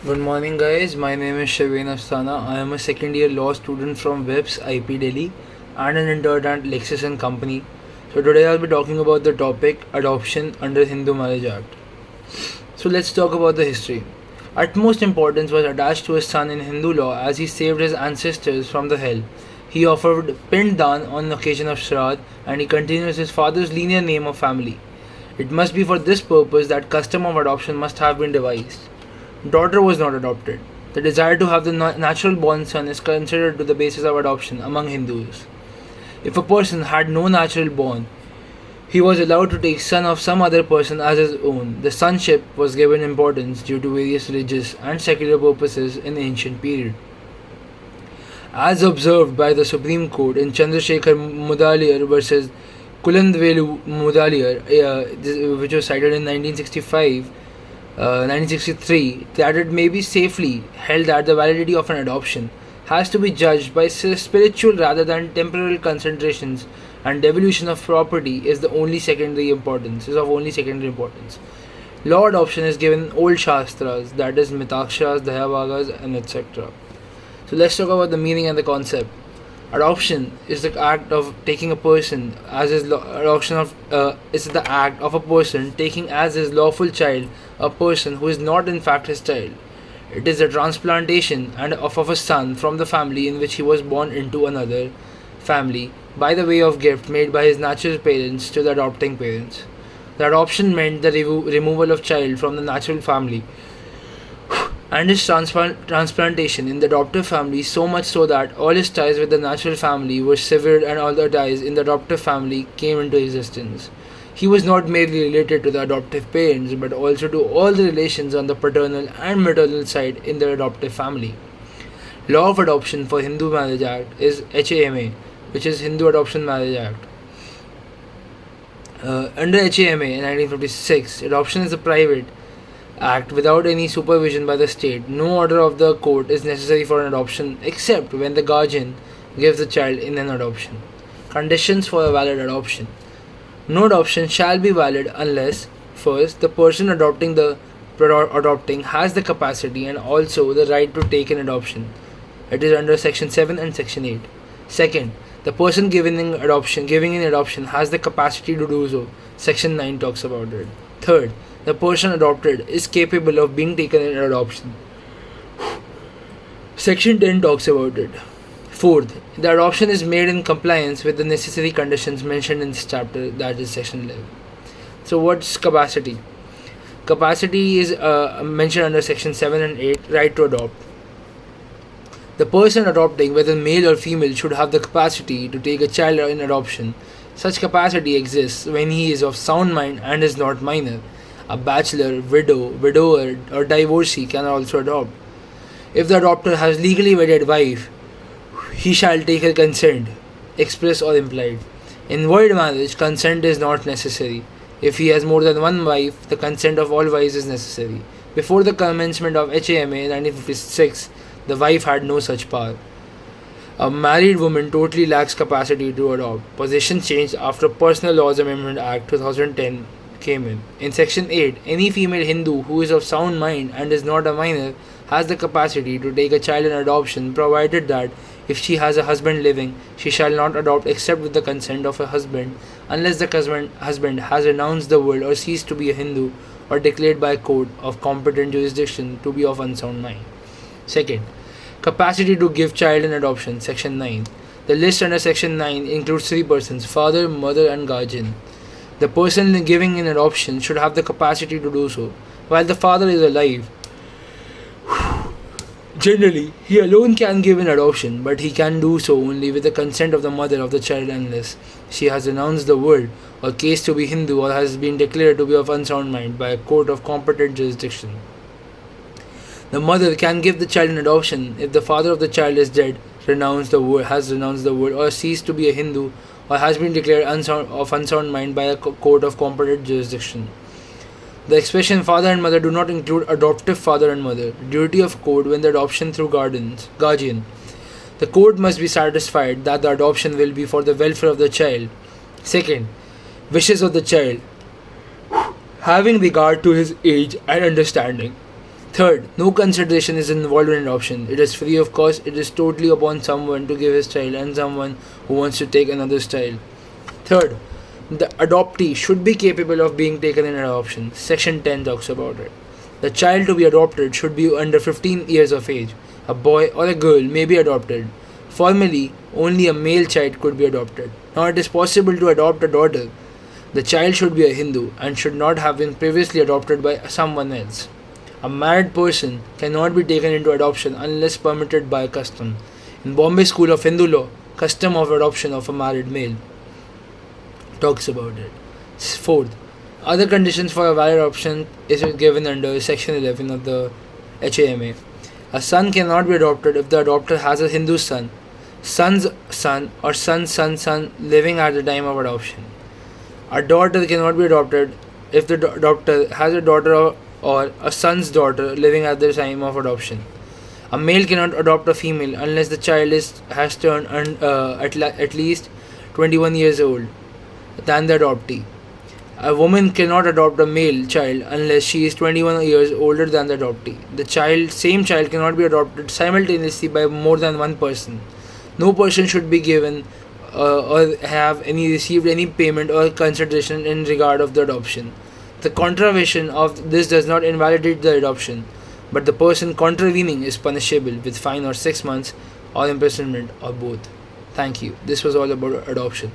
Good morning, guys. My name is Shiven Asthana. I am a second year law student from WEBS IP Delhi and an intern at LEXIS and Company. So, today I'll be talking about the topic adoption under Hindu Marriage Act. So, let's talk about the history. Utmost importance was attached to his son in Hindu law as he saved his ancestors from the hell. He offered Pindan on the occasion of Shraddh and he continues his father's linear name of family. It must be for this purpose that custom of adoption must have been devised. Daughter was not adopted. The desire to have the natural born son is considered to the basis of adoption among Hindus. If a person had no natural born, he was allowed to take son of some other person as his own. The sonship was given importance due to various religious and secular purposes in the ancient period. As observed by the Supreme Court in Chandrasekhar Mudaliar versus Kulandvelu Mudaliar, which was cited in 1963, that it may be safely held that the validity of an adoption has to be judged by spiritual rather than temporal considerations, and devolution of property is of only secondary importance. Law adoption is given in old shastras, that is Mitakshas, Dayavagas, and etc. So let's talk about the meaning and the concept. Adoption is the act of taking a person as his is the act of a person taking as his lawful child a person who is not in fact his child. It is a transplantation of a son from the family in which he was born into another family by the way of gift made by his natural parents to the adopting parents. The adoption meant the removal of child from the natural family and his transplantation in the adoptive family, so much so that all his ties with the natural family were severed and all the ties in the adoptive family came into existence. He was not merely related to the adoptive parents but also to all the relations on the paternal and maternal side in the adoptive family. Law of Adoption for Hindu Marriage Act is HAMA, which is Hindu Adoption Marriage Act. Under HAMA in 1956, adoption is a private act without any supervision by the state. No order of the court is necessary for an adoption except when the guardian gives the child in an adoption. Conditions for a valid adoption. No adoption shall be valid unless, first, the person adopting has the capacity and also the right to take an adoption. It is under Section 7 and Section 8. Second, the person giving in adoption has the capacity to do so. Section 9 talks about it. Third, the person adopted is capable of being taken in adoption. Section 10 talks about it. Fourth, the adoption is made in compliance with the necessary conditions mentioned in this chapter, that is Section 11. So what's capacity? Capacity is mentioned under Section 7 and 8, right to adopt. The person adopting, whether male or female, should have the capacity to take a child in adoption. Such capacity exists when he is of sound mind and is not minor. A bachelor, widower, or divorcee can also adopt. If the adopter has legally wedded wife, he shall take her consent, express or implied. In void marriage, consent is not necessary. If he has more than one wife, the consent of all wives is necessary. Before the commencement of HAMA in 1956, the wife had no such power. A married woman totally lacks capacity to adopt. Position changed after Personal Laws Amendment Act 2010 came in. In Section 8, any female Hindu who is of sound mind and is not a minor has the capacity to take a child in adoption, provided that if she has a husband living, she shall not adopt except with the consent of her husband, unless the husband has renounced the world or ceased to be a Hindu or declared by a court of competent jurisdiction to be of unsound mind. Second, capacity to give child in adoption, Section 9. The list under Section 9 includes three persons: father, mother, and guardian. The person giving in adoption should have the capacity to do so. While the father is alive, generally, he alone can give in adoption, but he can do so only with the consent of the mother of the child unless she has renounced the world or case to be Hindu or has been declared to be of unsound mind by a court of competent jurisdiction. The mother can give the child in adoption if the father of the child is dead, has renounced the world, or ceased to be a Hindu, or has been declared of unsound mind by a court of competent jurisdiction. The expression father and mother do not include adoptive father and mother. Duty of court when the adoption through guardian. The court must be satisfied that the adoption will be for the welfare of the child. Second, wishes of the child, having regard to his age and understanding. Third, no consideration is involved in adoption. It is free of cost. It is totally upon someone to give his child and someone who wants to take another's child. Third, the adoptee should be capable of being taken in adoption. Section 10 talks about it. The child to be adopted should be under 15 years of age. A boy or a girl may be adopted. Formally, only a male child could be adopted. Now, it is possible to adopt a daughter. The child should be a Hindu and should not have been previously adopted by someone else. A married person cannot be taken into adoption unless permitted by custom. In Bombay School of Hindu Law, custom of adoption of a married male talks about it. Fourth, other conditions for a valid adoption is given under Section 11 of the HAMA. A son cannot be adopted if the adopter has a Hindu son, son's son, or son's son's son living at the time of adoption. A daughter cannot be adopted if the adopter has a daughter or a son's daughter living at the time of adoption. A male cannot adopt a female unless the child has turned at least 21 years old than the adoptee. A woman cannot adopt a male child unless she is 21 years older than the adoptee. The same child cannot be adopted simultaneously by more than one person. No person should be given or have received any payment or consideration in regard of the adoption. The contravention of this does not invalidate the adoption, but the person contravening is punishable with fine or 6 months or imprisonment or both. Thank you. This was all about adoption.